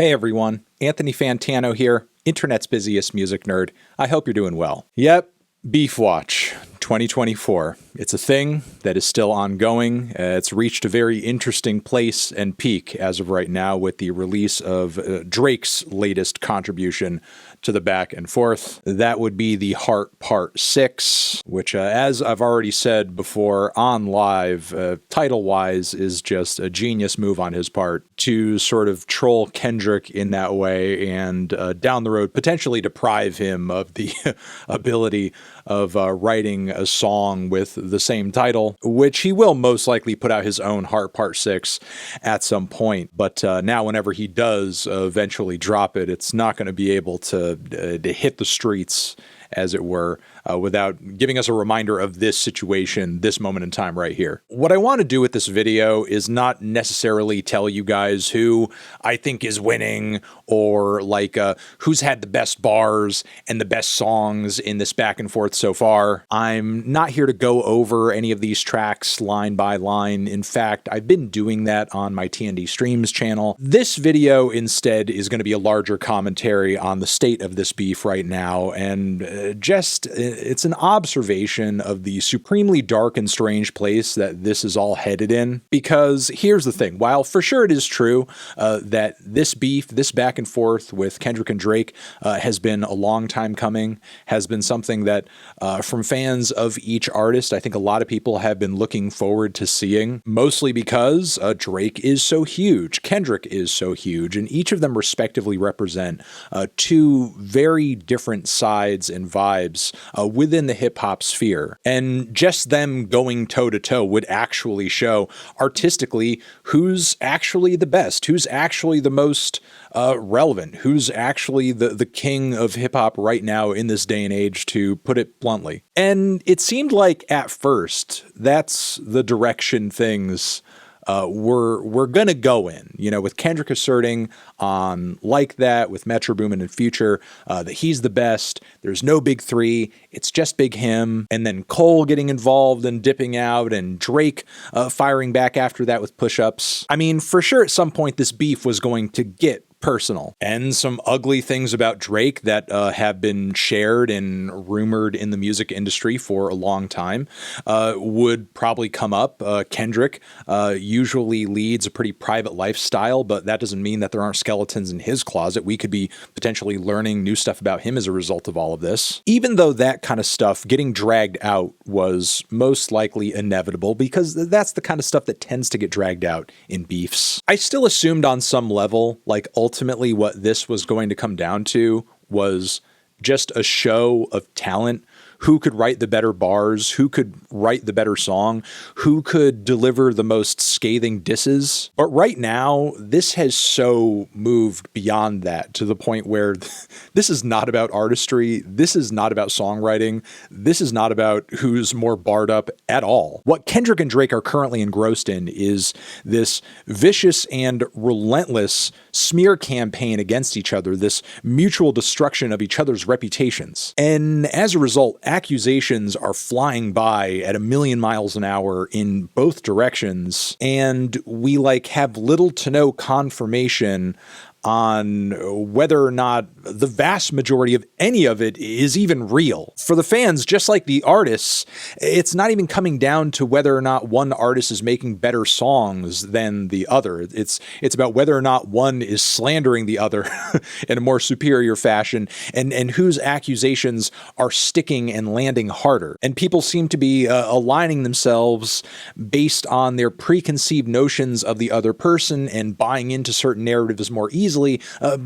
Hey everyone, Anthony Fantano here, internet's busiest music nerd. I hope you're doing well. Yep, Beef Watch 2024. It's a thing that is still ongoing. It's reached a very interesting place and peak as of right now with the release of Drake's latest contribution to the back and forth. That would be the Heart Part 6, which as I've already said before on live, title-wise is just a genius move on his part to sort of troll Kendrick in that way and down the road potentially deprive him of the ability of writing a song with the same title, which he will most likely put out his own Heart Part 6 at some point. But now whenever he does eventually drop it, it's not going to be able to hit the streets, as it were, without giving us a reminder of this situation, this moment in time right here. What I want to do with this video is not necessarily tell you guys who I think is winning or like who's had the best bars and the best songs in this back and forth so far. I'm not here to go over any of these tracks line by line. In fact, I've been doing that on my TND Streams channel. This video instead is going to be a larger commentary on the state of this beef right now, and it's an observation of the supremely dark and strange place that this is all headed in. Because here's the thing, while for sure it is true that this beef, this back and forth with Kendrick and Drake has been a long time coming, has been something that from fans of each artist, I think a lot of people have been looking forward to seeing, mostly because Drake is so huge, Kendrick is so huge, and each of them respectively represent two very different sides and vibes within the hip-hop sphere. And just them going toe-to-toe would actually show artistically who's actually the best, who's actually the most relevant, who's actually the king of hip-hop right now in this day and age, to put it bluntly. And it seemed like at first that's the direction things we're gonna go in, with Kendrick asserting on Like That, with Metro Boomin and Future, that he's the best. There's no big three. It's just Big Him. And then Cole getting involved and dipping out, and Drake firing back after that with push-ups. I mean, for sure at some point this beef was going to get personal, and some ugly things about Drake that have been shared and rumored in the music industry for a long time would probably come up. Kendrick usually leads a pretty private lifestyle, but that doesn't mean that there aren't skeletons in his closet. We could be potentially learning new stuff about him as a result of all of this. Even though that kind of stuff getting dragged out was most likely inevitable, because that's the kind of stuff that tends to get dragged out in beefs, I still assumed on some level, like, ultimately what this was going to come down to was just a show of talent. Who could write the better bars? Who could write the better song? Who could deliver the most scathing disses? But right now, this has so moved beyond that to the point where this is not about artistry. This is not about songwriting. This is not about who's more barred up at all. What Kendrick and Drake are currently engrossed in is this vicious and relentless smear campaign against each other, this mutual destruction of each other's reputations. And as a result, accusations are flying by at 1,000,000 miles an hour in both directions, and we have little to no confirmation on whether or not the vast majority of any of it is even real. For the fans, just like the artists, it's not even coming down to whether or not one artist is making better songs than the other. It's about whether or not one is slandering the other in a more superior fashion, and whose accusations are sticking and landing harder. And people seem to be aligning themselves based on their preconceived notions of the other person and buying into certain narratives more easily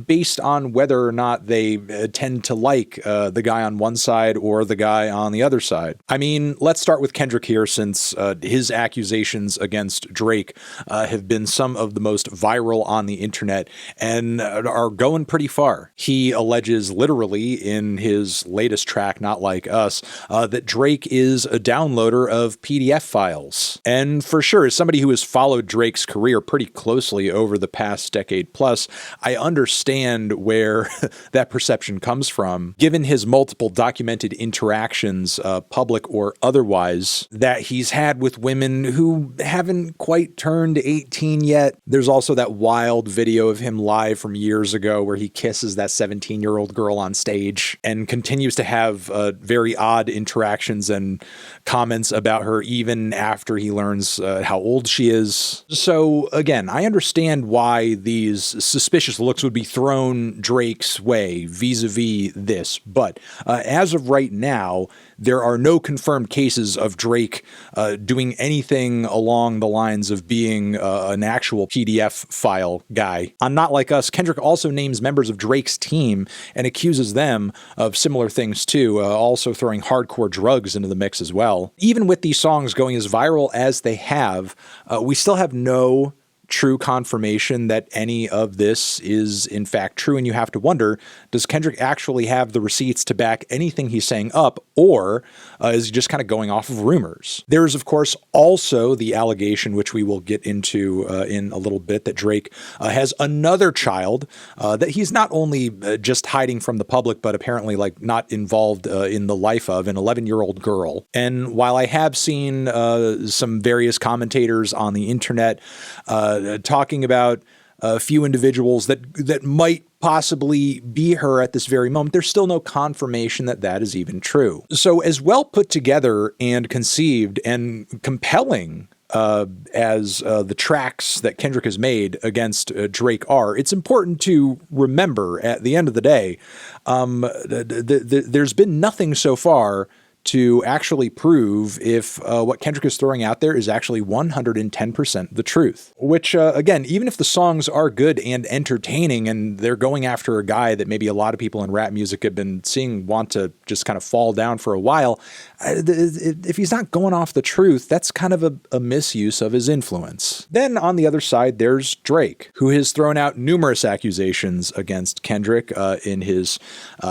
based on whether or not they tend to like the guy on one side or the guy on the other side. I mean, let's start with Kendrick here, since his accusations against Drake have been some of the most viral on the internet and are going pretty far. He alleges literally in his latest track, Not Like Us, that Drake is a downloader of PDF files. And for sure, as somebody who has followed Drake's career pretty closely over the past decade plus, I understand where that perception comes from, given his multiple documented interactions, public or otherwise, that he's had with women who haven't quite turned 18 yet. There's also that wild video of him live from years ago where he kisses that 17-year-old girl on stage and continues to have very odd interactions and comments about her even after he learns how old she is. So again, I understand why these suspicious looks would be thrown Drake's way vis-a-vis this, but as of right now, there are no confirmed cases of Drake doing anything along the lines of being an actual PDF file guy. On Not Like Us, Kendrick also names members of Drake's team and accuses them of similar things too, also throwing hardcore drugs into the mix as well. Even with these songs going as viral as they have, we still have no true confirmation that any of this is in fact true, and you have to wonder, does Kendrick actually have the receipts to back anything he's saying up, or is he just kind of going off of rumors? There's, of course, also the allegation, which we will get into in a little bit, that Drake has another child that he's not only just hiding from the public, but apparently like not involved in the life of an 11-year-old girl. And while I have seen some various commentators on the internet talking about a few individuals that might possibly be her at this very moment, there's still no confirmation that that is even true. So as well put together and conceived and compelling as the tracks that Kendrick has made against Drake are, it's important to remember at the end of the day, there's been nothing so far to actually prove if what Kendrick is throwing out there is actually 110% the truth. Which, again, even if the songs are good and entertaining and they're going after a guy that maybe a lot of people in rap music have been seeing want to just kind of fall down for a while, if he's not going off the truth, that's kind of a misuse of his influence. Then on the other side, there's Drake, who has thrown out numerous accusations against Kendrick in his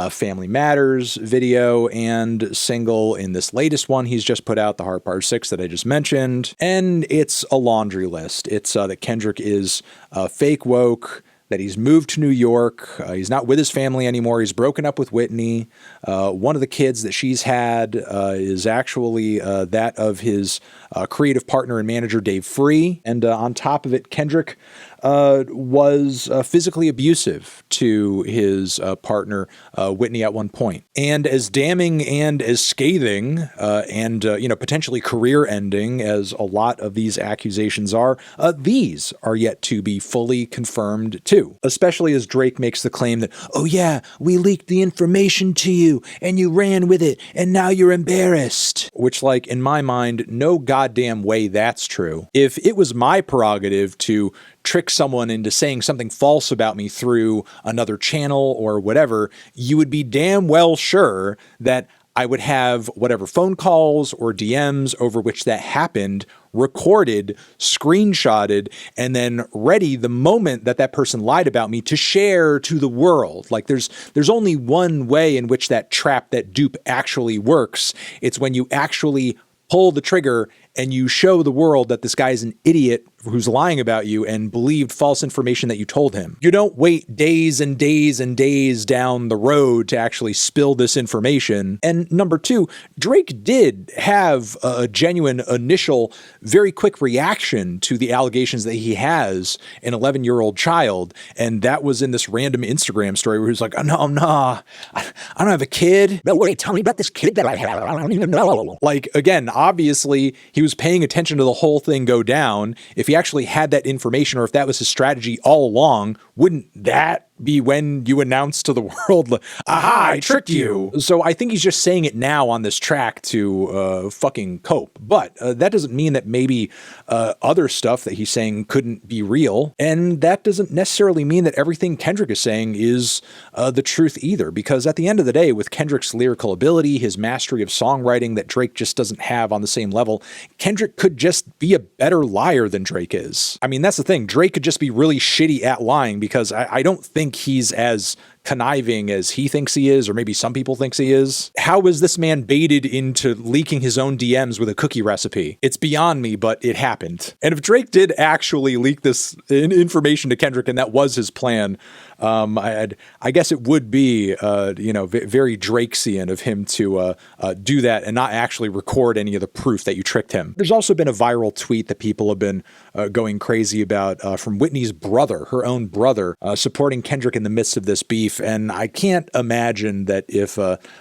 Family Matters video and single. In this latest one he's just put out, the Hard Part 6 that I just mentioned, and it's a laundry list. It's that Kendrick is fake woke, that he's moved to New York, he's not with his family anymore, he's broken up with Whitney, one of the kids that she's had is actually that of his creative partner and manager Dave Free, and on top of it, Kendrick was physically abusive to his partner Whitney at one point. And as damning and as scathing and potentially career-ending as a lot of these accusations are, these are yet to be fully confirmed too. Especially as Drake makes the claim that, oh yeah, we leaked the information to you and you ran with it and now you're embarrassed. Which, like, in my mind, no goddamn way that's true. If it was my prerogative to trick someone into saying something false about me through another channel or whatever, you would be damn well sure that I would have whatever phone calls or DMs over which that happened recorded, screenshotted, and then ready the moment that that person lied about me to share to the world. Like there's only one way in which that trap, that dupe actually works. It's when you actually pull the trigger and you show the world that this guy is an idiot who's lying about you and believed false information that you told him. You don't wait days and days and days down the road to actually spill this information. And number two, Drake did have a genuine initial, very quick reaction to the allegations that he has an 11-year-old child. And that was in this random Instagram story where he was like, oh, no, I don't have a kid. No, wait, tell me about this kid that I have. I don't even know. Like, again, obviously he was paying attention to the whole thing go down. If he actually had that information, or if that was his strategy all along, wouldn't that be when you announce to the world, aha, I tricked you? So I think he's just saying it now on this track to fucking cope. But that doesn't mean that maybe other stuff that he's saying couldn't be real. And that doesn't necessarily mean that everything Kendrick is saying is the truth either. Because at the end of the day, with Kendrick's lyrical ability, his mastery of songwriting that Drake just doesn't have on the same level, Kendrick could just be a better liar than Drake is. I mean, that's the thing. Drake could just be really shitty at lying, because I don't think he's as conniving as he thinks he is, or maybe some people thinks he is. How was this man baited into leaking his own DMs with a cookie recipe? It's beyond me, but it happened. And if Drake did actually leak this information to Kendrick and that was his plan, I guess it would be, very Drakesian of him to do that and not actually record any of the proof that you tricked him. There's also been a viral tweet that people have been going crazy about from Whitney's brother, her own brother, supporting Kendrick in the midst of this beef. And I can't imagine that if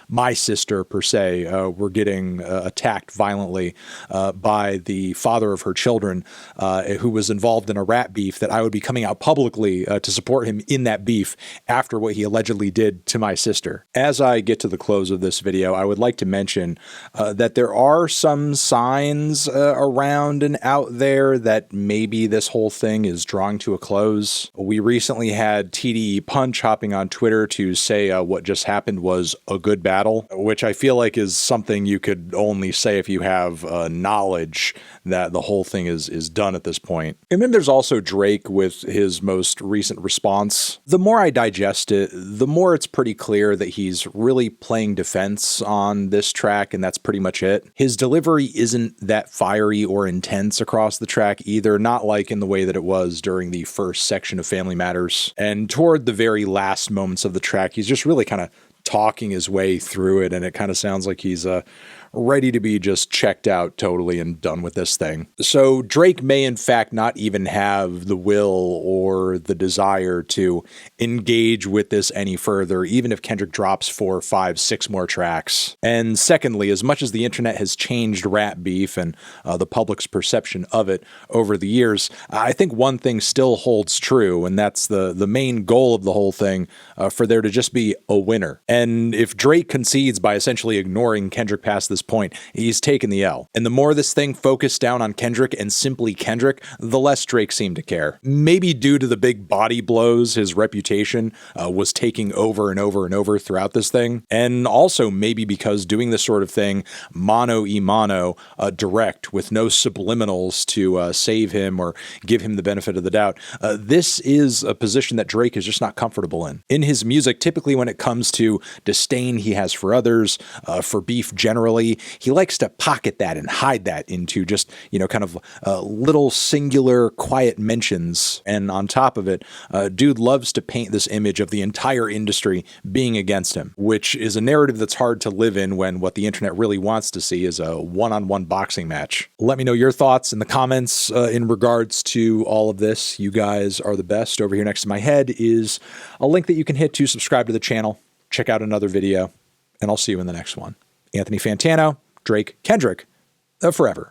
my sister, per se, were getting attacked violently by the father of her children, who was involved in a rap beef, that I would be coming out publicly to support him in that beef after what he allegedly did to my sister. As I get to the close of this video, I would like to mention that there are some signs around and out there that maybe this whole thing is drawing to a close. We recently had TDE Punch hopping on Twitter to say what just happened was a good battle, which I feel like is something you could only say if you have knowledge that the whole thing is done at this point. And then there's also Drake with his most recent response. The more I digest it, the more it's pretty clear that he's really playing defense on this track, and that's pretty much it. His delivery isn't that fiery or intense across the track either, not like in the way that it was during the first section of Family Matters. And toward the very last moments of the track, he's just really kind of talking his way through it, and it kind of sounds like he's ready to be just checked out totally and done with this thing. So Drake may in fact not even have the will or the desire to engage with this any further, even if Kendrick drops 4, 5, 6 more tracks. And secondly, as much as the internet has changed rap beef and the public's perception of it over the years, I think one thing still holds true, and that's the main goal of the whole thing, for there to just be a winner. And if Drake concedes by essentially ignoring Kendrick past this point, he's taken the L. And the more this thing focused down on Kendrick and simply Kendrick, the less Drake seemed to care. Maybe due to the big body blows his reputation was taking over and over and over throughout this thing. And also maybe because doing this sort of thing mano y mano, direct, with no subliminals to save him or give him the benefit of the doubt, this is a position that Drake is just not comfortable in. In his music, typically when it comes to disdain he has for others, for beef generally, he likes to pocket that and hide that into just, kind of little singular quiet mentions. And on top of it, dude loves to paint this image of the entire industry being against him, which is a narrative that's hard to live in when what the internet really wants to see is a one-on-one boxing match. Let me know your thoughts in the comments in regards to all of this. You guys are the best. Over here next to my head is a link that you can hit to subscribe to the channel, check out another video, and I'll see you in the next one. Anthony Fantano, Drake, Kendrick, forever.